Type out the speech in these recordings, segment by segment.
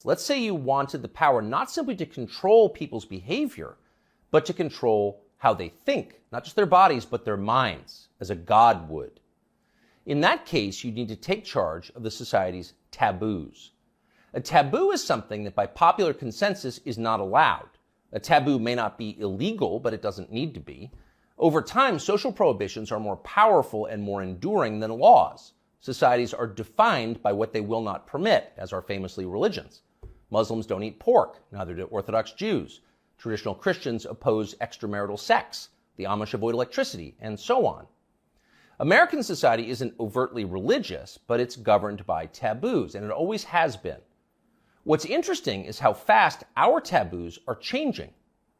Let's say you wanted the power not simply to control people's behavior, but to control how they think, not just their bodies, but their minds, as a god would. In that case, you need to take charge of the society's taboos. A taboo is something that by popular consensus is not allowed. A taboo may not be illegal, but it doesn't need to be. Over time, social prohibitions are more powerful and more enduring than laws. Societies are defined by what they will not permit, as are famously religions. Muslims don't eat pork, neither do Orthodox Jews. Traditional Christians oppose extramarital sex. The Amish avoid electricity, and so on. American society isn't overtly religious, but it's governed by taboos, and it always has been. What's interesting is how fast our taboos are changing.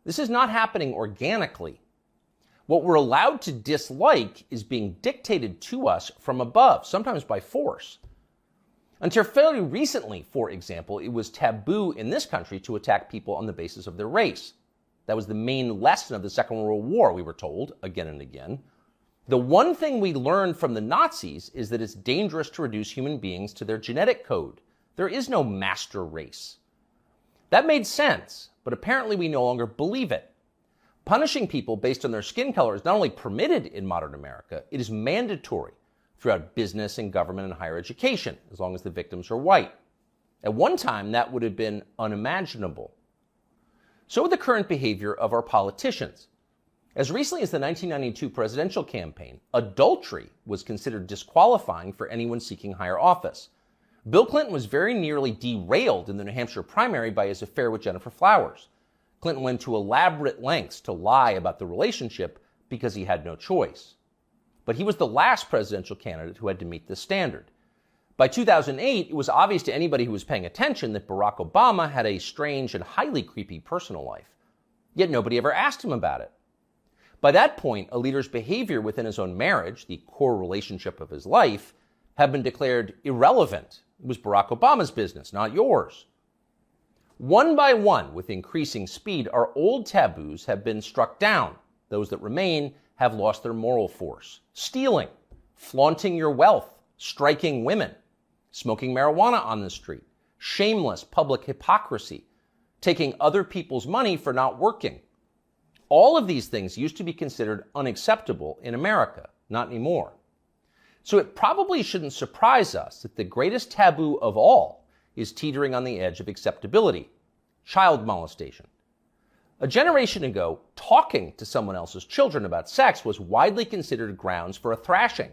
This is not happening organically. What we're allowed to dislike is being dictated to us from above, sometimes by force. Until fairly recently, for example, it was taboo in this country to attack people on the basis of their race. That was the main lesson of the Second World War, we were told, again and again. The one thing we learned from the Nazis is that it's dangerous to reduce human beings to their genetic code. There is no master race. That made sense, but apparently we no longer believe it. Punishing people based on their skin color is not only permitted in modern America, it is mandatory throughout business and government and higher education, as long as the victims are white. At one time, that would have been unimaginable. So with the current behavior of our politicians. As recently as the 1992 presidential campaign, adultery was considered disqualifying for anyone seeking higher office. Bill Clinton was very nearly derailed in the New Hampshire primary by his affair with Jennifer Flowers. Clinton went to elaborate lengths to lie about the relationship because he had no choice. But he was the last presidential candidate who had to meet this standard. By 2008, it was obvious to anybody who was paying attention that Barack Obama had a strange and highly creepy personal life. Yet nobody ever asked him about it. By that point, a leader's behavior within his own marriage, the core relationship of his life, had been declared irrelevant. It was Barack Obama's business, not yours. One by one, with increasing speed, our old taboos have been struck down. Those that remain have lost their moral force. Stealing, flaunting your wealth, striking women, smoking marijuana on the street, shameless public hypocrisy, taking other people's money for not working. All of these things used to be considered unacceptable in America, not anymore. So it probably shouldn't surprise us that the greatest taboo of all is teetering on the edge of acceptability: child molestation. A generation ago, talking to someone else's children about sex was widely considered grounds for a thrashing.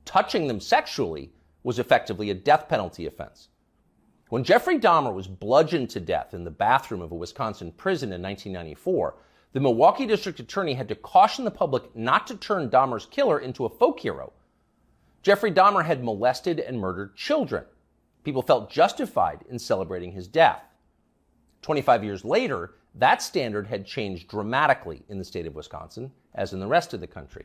Touching them sexually was effectively a death penalty offense. When Jeffrey Dahmer was bludgeoned to death in the bathroom of a Wisconsin prison in 1994, the Milwaukee District Attorney had to caution the public not to turn Dahmer's killer into a folk hero. Jeffrey Dahmer had molested and murdered children. People felt justified in celebrating his death. 25 years later, that standard had changed dramatically in the state of Wisconsin, as in the rest of the country.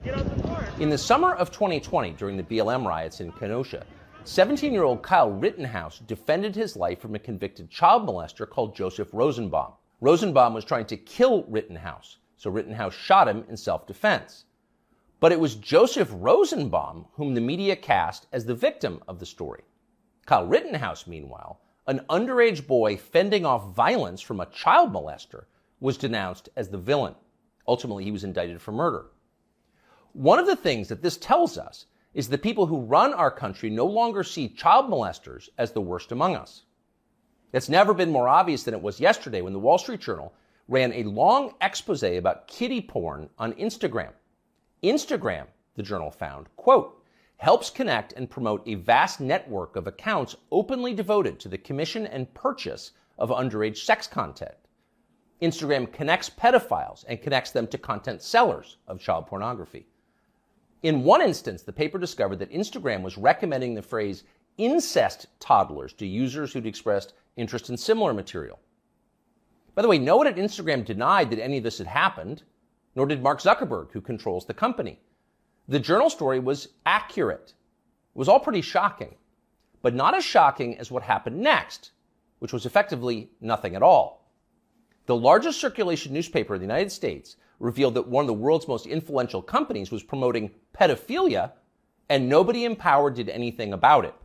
In the summer of 2020, during the BLM riots in Kenosha, 17-year-old Kyle Rittenhouse defended his life from a convicted child molester called Joseph Rosenbaum. Rosenbaum was trying to kill Rittenhouse, so Rittenhouse shot him in self-defense. But it was Joseph Rosenbaum whom the media cast as the victim of the story. Kyle Rittenhouse, meanwhile, an underage boy fending off violence from a child molester, was denounced as the villain. Ultimately, he was indicted for murder. One of the things that this tells us is the people who run our country no longer see child molesters as the worst among us. It's never been more obvious than it was yesterday when the Wall Street Journal ran a long expose about kiddie porn on Instagram. Instagram, the journal found, quote, helps connect and promote a vast network of accounts openly devoted to the commission and purchase of underage sex content. Instagram connects pedophiles and connects them to content sellers of child pornography. In one instance, the paper discovered that Instagram was recommending the phrase incest toddlers to users who'd expressed interest in similar material. By the way, no one at Instagram denied that any of this had happened, nor did Mark Zuckerberg, who controls the company. The journal story was accurate. It was all pretty shocking, but not as shocking as what happened next, which was effectively nothing at all. The largest circulation newspaper in the United States revealed that one of the world's most influential companies was promoting pedophilia, and nobody in power did anything about it.